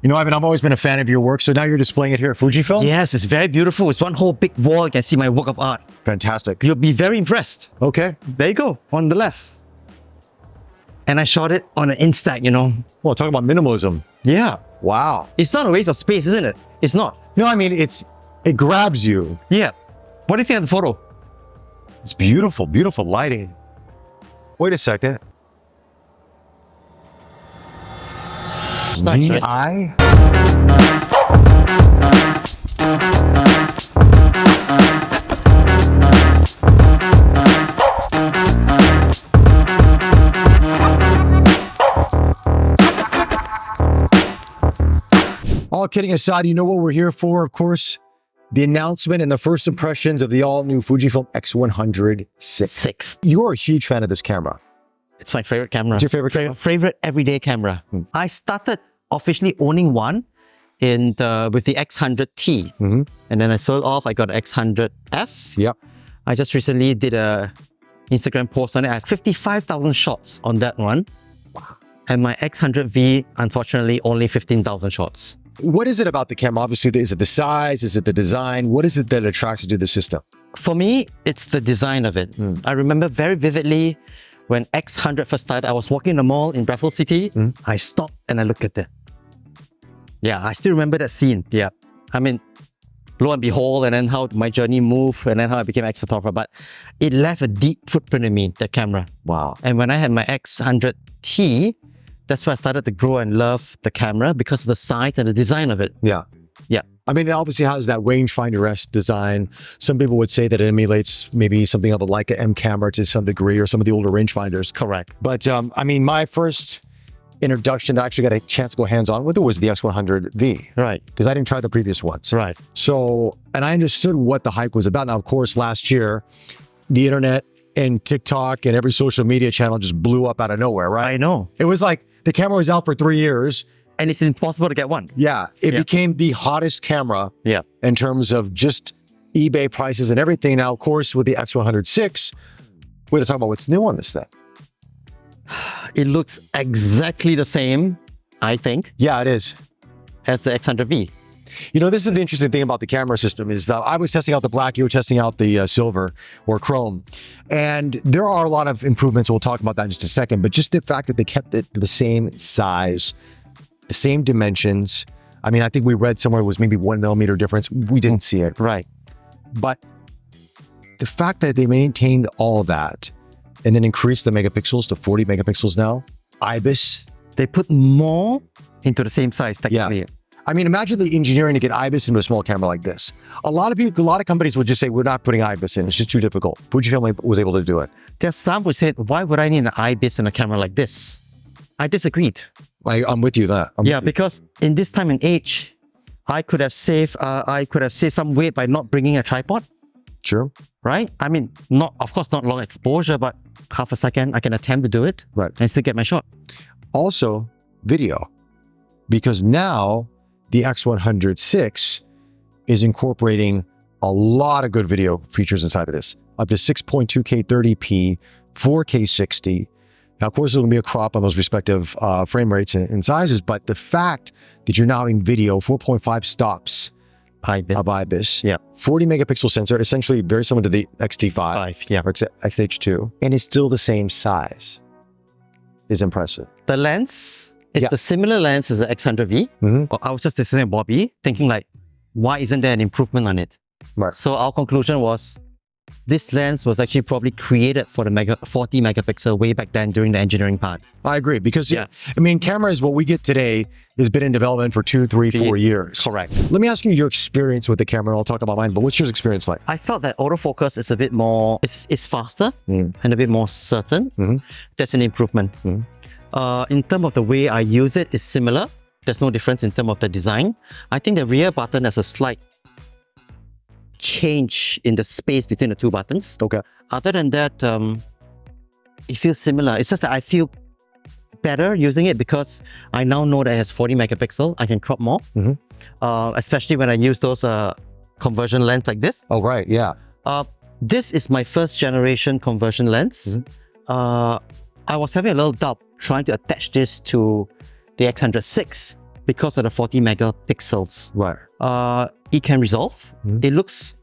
You know, Ivan, I've always been a fan of your work, so now you're displaying it here at Fujifilm? Yes, it's very beautiful. It's one whole big wall. You can see my work of art. Fantastic. You'll be very impressed. Okay. There you go, on the left. And I shot it on an Instax, you know. Well, talk about minimalism. Yeah. Wow. It's not a waste of space, isn't it? It's not. No, I mean, it grabs you. Yeah. What do you think of the photo? It's beautiful, beautiful lighting. Wait a second. It's nice, right? VI? All kidding aside, you know what we're here for, of course? The announcement and the first impressions of the all-new Fujifilm X100VI. You're a huge fan of this camera. It's my favorite camera. It's your favorite camera? Favorite everyday camera. I started officially owning one with the X100T. And then I sold off, I got an X100F. Yep. I just recently did a Instagram post on it. I have 55,000 shots on that one. And my X100V, unfortunately, only 15,000 shots. What is it about the camera? Obviously, is it the size? Is it the design? What is it that attracts you to the system? For me, it's the design of it. I remember very vividly when X100 first started, I was walking in the mall in Raffles City. I stopped and I looked at it. Yeah, I still remember that scene. Yeah. I mean, lo and behold, and then how my journey moved, and then how I became an X-photographer. But it left a deep footprint in me, that camera. Wow. And when I had my X100T, that's why I started to grow and love the camera because of the size and the design of it. Yeah. Yeah. I mean, it obviously has that rangefinder-esque design. Some people would say that it emulates maybe something of a Leica M camera to some degree, or some of the older rangefinders. Correct. But I mean, my first introduction that I actually got a chance to go hands-on with it was the X100V. Right. Because I didn't try the previous ones. Right. So, and I understood what the hype was about. Now, of course, last year, the internet and TikTok and every social media channel just blew up out of nowhere, right? I know. It was like the camera was out for 3 years. And it's impossible to get one. Yeah, it became the hottest camera in terms of just eBay prices and everything. Now, of course, with the X100VI, we're going to talk about what's new on this thing. It looks exactly the same, I think. Yeah, it is. As the X100V. You know, this is the interesting thing about the camera system is that I was testing out the black, you were testing out the silver or chrome. And there are a lot of improvements. We'll talk about that in just a second. But just the fact that they kept it the same size, the same dimensions. I mean, I think we read somewhere it was maybe 1 millimeter difference. We didn't see it. Right. But the fact that they maintained all of that and then increased the megapixels to 40 megapixels now, IBIS. They put more into the same size technically. Yeah. I mean, imagine the engineering to get IBIS into a small camera like this. A lot of people, a lot of companies would just say, we're not putting IBIS in. It's just too difficult. Fujifilm was able to do it. There's some who said, why would I need an IBIS in a camera like this? I disagreed. I'm with you that. Because in this time and age, I could have saved some weight by not bringing a tripod. Sure. Right? I mean, of course, not long exposure, but half a second, I can attempt to do it. Right. And still get my shot. Also, video. Because now, the X100VI is incorporating a lot of good video features inside of this. Up to 6.2K 30p, 4K 60. Now, of course, there's going to be a crop on those respective frame rates and sizes, but the fact that you're now in video, 4.5 stops of IBIS, 40 megapixel sensor, essentially very similar to the XT5 or XH2, and it's still the same size, is impressive. The lens is the similar lens as the X100V. I was just listening to Bobby, thinking like, why isn't there an improvement on it? Right. So our conclusion was, this lens was actually probably created for the 40 megapixel way back then during the engineering part. I agree because, I mean, cameras, what we get today has been in development for 2, 3, 4 years. Correct. Let me ask you your experience with the camera, and I'll talk about mine, but what's your experience like? I felt that autofocus is a bit more, it's faster and a bit more certain. That's an improvement. In terms of the way I use it, it's similar. There's no difference in terms of the design. I think the rear button has a slight change in the space between the two buttons. Okay. Other than that, it feels similar. It's just that I feel better using it because I now know that it has 40 megapixel. I can crop more, especially when I use those conversion lens like this. Oh, right. Yeah. This is my first generation conversion lens. I was having a little doubt trying to attach this to the X100VI because of the 40 megapixels. Right. It can resolve. It looks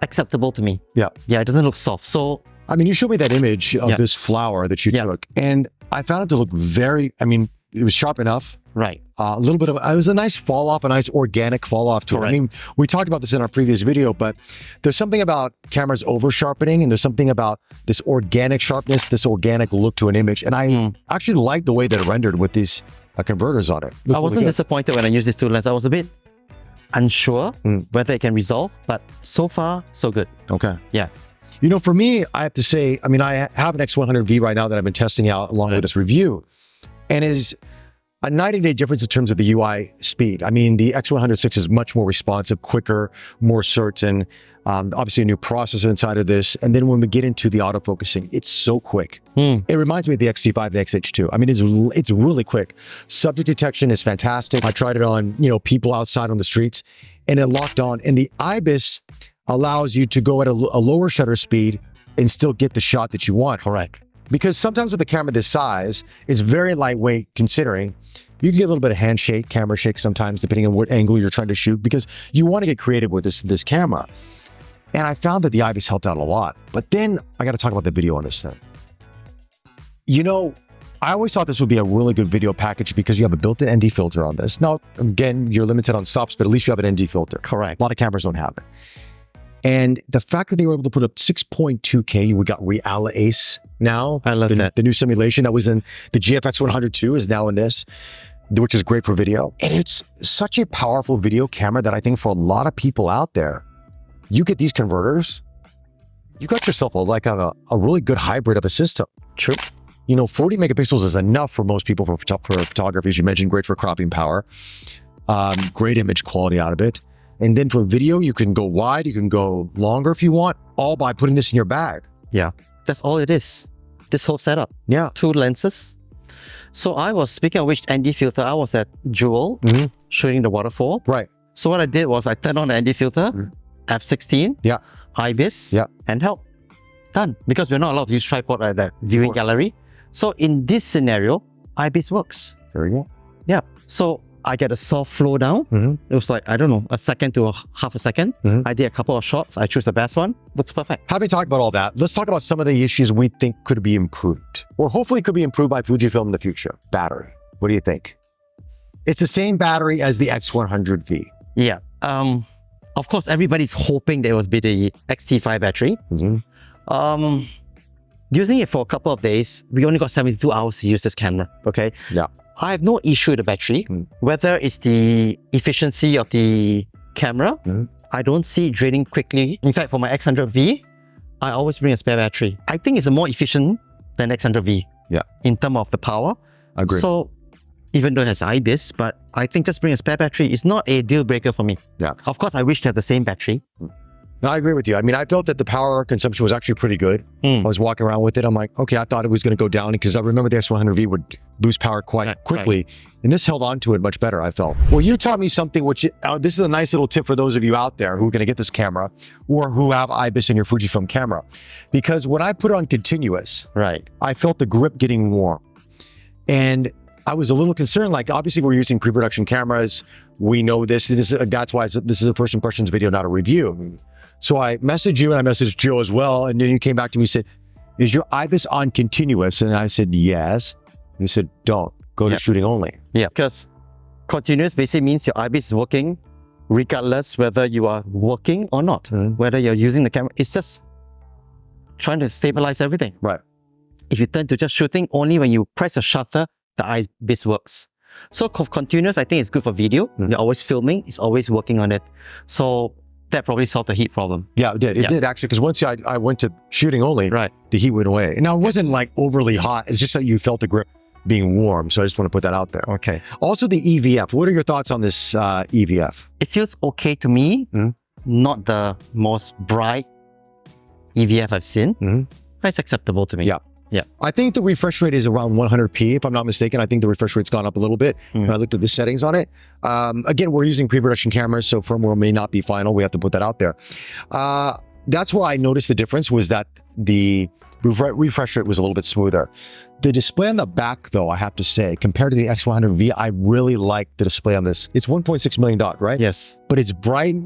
acceptable to me. Yeah. Yeah, it doesn't look soft. So, I mean, you showed me that image of this flower that you took, and I found it to look very, I mean, it was sharp enough. right. A little bit of, it was a nice fall off, a nice organic fall off to it. I mean, we talked about this in our previous video, but there's something about cameras over sharpening, and there's something about this organic sharpness, this organic look to an image. And I actually like the way that it rendered with these converters on it. I wasn't disappointed when I used this 2 lens. I was a bit unsure whether it can resolve, but so far, so good. Okay. Yeah. You know, for me, I have to say, I mean, I have an X100V right now that I've been testing out along with this review, and is a night and day difference in terms of the UI speed. I mean, the X106 is much more responsive, quicker, more certain, obviously a new processor inside of this. And then when we get into the autofocusing, it's so quick. It reminds me of the X-T5, the X-H2. I mean, it's really quick. Subject detection is fantastic. I tried it on, you know, people outside on the streets, and it locked on. And the IBIS allows you to go at a lower shutter speed and still get the shot that you want. Correct. Because sometimes with a camera this size, it's very lightweight considering. You can get a little bit of handshake, camera shake sometimes, depending on what angle you're trying to shoot, because you want to get creative with this camera. And I found that the IBIS helped out a lot. But then I got to talk about the video on this thing. You know, I always thought this would be a really good video package because you have a built-in ND filter on this. Now, again, you're limited on stops, but at least you have an ND filter. Correct. A lot of cameras don't have it. And the fact that they were able to put up 6.2K, we got Reala Ace now. I love that. The new simulation that was in the GFX 102 is now in this, which is great for video. And it's such a powerful video camera that I think for a lot of people out there, you get these converters, you got yourself a really good hybrid of a system. True. You know, 40 megapixels is enough for most people for photography, as you mentioned, great for cropping power, great image quality out of it. And then for video, you can go wide, you can go longer if you want, all by putting this in your bag. Yeah, that's all it is. This whole setup. Yeah. 2 lenses. So I was, speaking of which ND filter, I was at Jewel shooting the waterfall. Right. So what I did was I turned on the ND filter, f16, Yeah. IBIS, Yeah. and help. Done. Because we're not allowed to use tripod like that viewing gallery. So in this scenario, IBIS works. There we go. Yeah. So I get a soft flow down. It was like, I don't know, a second to half a second. I did a couple of shots. I chose the best one. Looks perfect. Having talked about all that, let's talk about some of the issues we think could be improved, or hopefully could be improved by Fujifilm in the future. Battery. What do you think? It's the same battery as the X100V. Yeah. Of course, everybody's hoping there was be the X-T5 battery. Using it for a couple of days, we only got 72 hours to use this camera. Okay. Yeah. I have no issue with the battery, whether it's the efficiency of the camera. I don't see it draining quickly. In fact, for my X100V, I always bring a spare battery. I think it's more efficient than X100V. Yeah. In terms of the power. Agree. So even though it has IBIS, but I think just bring a spare battery is not a deal breaker for me. Yeah. Of course, I wish to have the same battery. No, I agree with you. I mean, I felt that the power consumption was actually pretty good. I was walking around with it. I'm like, okay, I thought it was going to go down because I remember the X100V would lose power quite quickly. And this held on to it much better, I felt. Well, you taught me something, which this is a nice little tip for those of you out there who are going to get this camera or who have IBIS in your Fujifilm camera. Because when I put it on continuous, I felt the grip getting warm. And I was a little concerned, like obviously we're using pre-production cameras. We know this. That's why this is a first impressions video, not a review. So I messaged you and I messaged Joe as well. And then you came back to me and said, is your IBIS on continuous? And I said, yes. And you said, don't. Go to shooting only. Yeah, because continuous basically means your IBIS is working regardless whether you are working or not, whether you're using the camera. It's just trying to stabilize everything. Right. If you turn to just shooting, only when you press a shutter, the IBIS works. So continuous, I think it's good for video. You're always filming. It's always working on it. So that probably solved the heat problem. Yeah, it did. It did actually, because once I went to shooting only, the heat went away. Now, it wasn't like overly hot. It's just that you felt the grip being warm. So I just want to put that out there. Okay. Also, the EVF. What are your thoughts on this EVF? It feels okay to me. Not the most bright EVF I've seen. But it's acceptable to me. Yeah. Yeah. I think the refresh rate is around 100p, if I'm not mistaken. I think the refresh rate's gone up a little bit when I looked at the settings on it. Again, we're using pre-production cameras, so firmware may not be final. We have to put that out there. that's where I noticed the difference was that the refresh rate was a little bit smoother. The display on the back, though, I have to say, compared to the X100V, I really like the display on this. It's 1.6 million dot, right? Yes. But it's bright.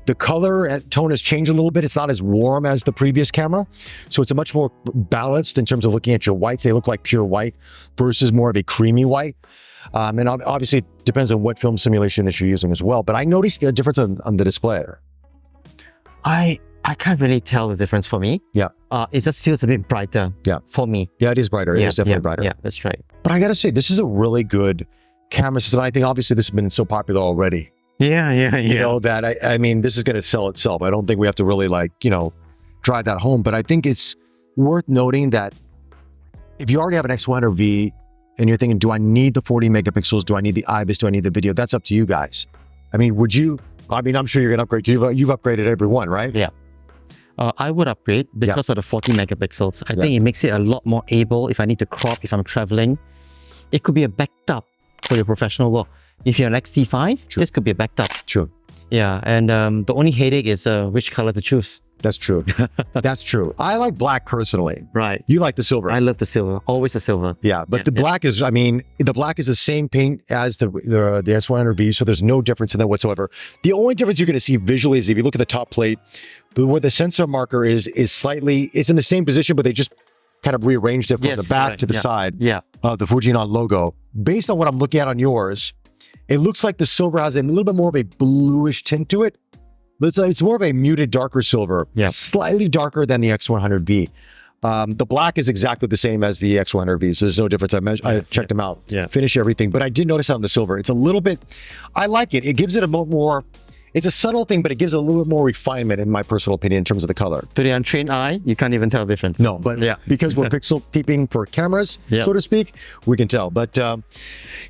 The color tone has changed a little bit. It's not as warm as the previous camera. So it's a much more balanced in terms of looking at your whites. They look like pure white versus more of a creamy white. And obviously it depends on what film simulation that you're using as well. But I noticed a difference on the display. I can't really tell the difference for me. Yeah. It just feels a bit brighter. Yeah. For me. Yeah, it is brighter. It is definitely brighter. Yeah, that's right. But I got to say, this is a really good camera system. I think obviously this has been so popular already. Yeah. You know, that I mean, this is going to sell itself. I don't think we have to really drive that home. But I think it's worth noting that if you already have an X100V and you're thinking, do I need the 40 megapixels? Do I need the IBIS? Do I need the video? That's up to you guys. I mean, I'm sure you're going to upgrade. You've upgraded every one, right? Yeah. I would upgrade because of the 40 megapixels. I think it makes it a lot more able if I need to crop, if I'm traveling. It could be a backup for your professional work. If you're an X-T5, this could be a backup. True. Yeah, and the only headache is which color to choose. That's true. That's true. I like black personally. Right. You like the silver. I love the silver. Always the silver. Yeah, but the black is, the black is the same paint as the X100V, so there's no difference in that whatsoever. The only difference you're going to see visually is if you look at the top plate, where the sensor marker is slightly, it's in the same position, but they just kind of rearranged it from the back to the side of the Fujinon logo. Based on what I'm looking at on yours, it looks like the silver has a little bit more of a bluish tint to it. It's more of a muted, darker silver, slightly darker than the X100V. The black is exactly the same as the X100V, so there's no difference. I checked them out, finished everything, but I did notice on the silver, it's a little bit, I like it. It gives it a more, it's a subtle thing, but it gives it a little bit more refinement in my personal opinion in terms of the color. To the untrained eye, you can't even tell the difference. No, but because we're pixel peeping for cameras, so to speak, we can tell. But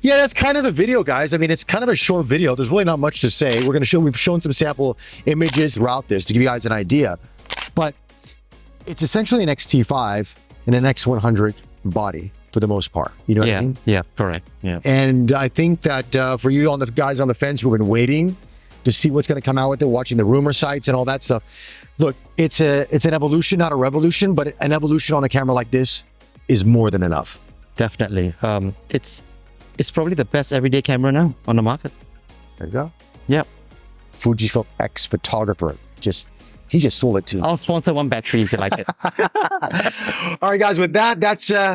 yeah, that's kind of the video, guys. I mean, it's kind of a short video. There's really not much to say. We've shown some sample images throughout this to give you guys an idea, but it's essentially an X-T5 and an X100 body for the most part. You know what I mean? Yeah, correct. Yeah. And I think that for you guys on the fence who've been waiting to see what's going to come out with it, watching the rumor sites and all that stuff. Look, it's an evolution, not a revolution, but an evolution on a camera like this is more than enough. Definitely. It's probably the best everyday camera now on the market. There you go. Yep. Fujifilm X photographer. He just sold it to me. I'll sponsor one battery if you like it. All right, guys, with that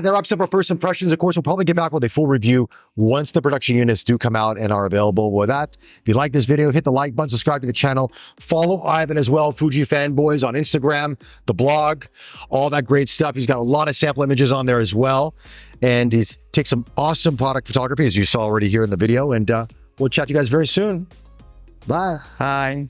wraps up our first impressions. Of course, we'll probably get back with a full review once the production units do come out and are available. With that, if you like this video, hit the like button, subscribe to the channel, follow Ivan as well, Fuji Fanboys on Instagram, the blog, all that great stuff. He's got a lot of sample images on there as well. And he's takes some awesome product photography, as you saw already here in the video. And we'll chat to you guys very soon. Bye. Hi.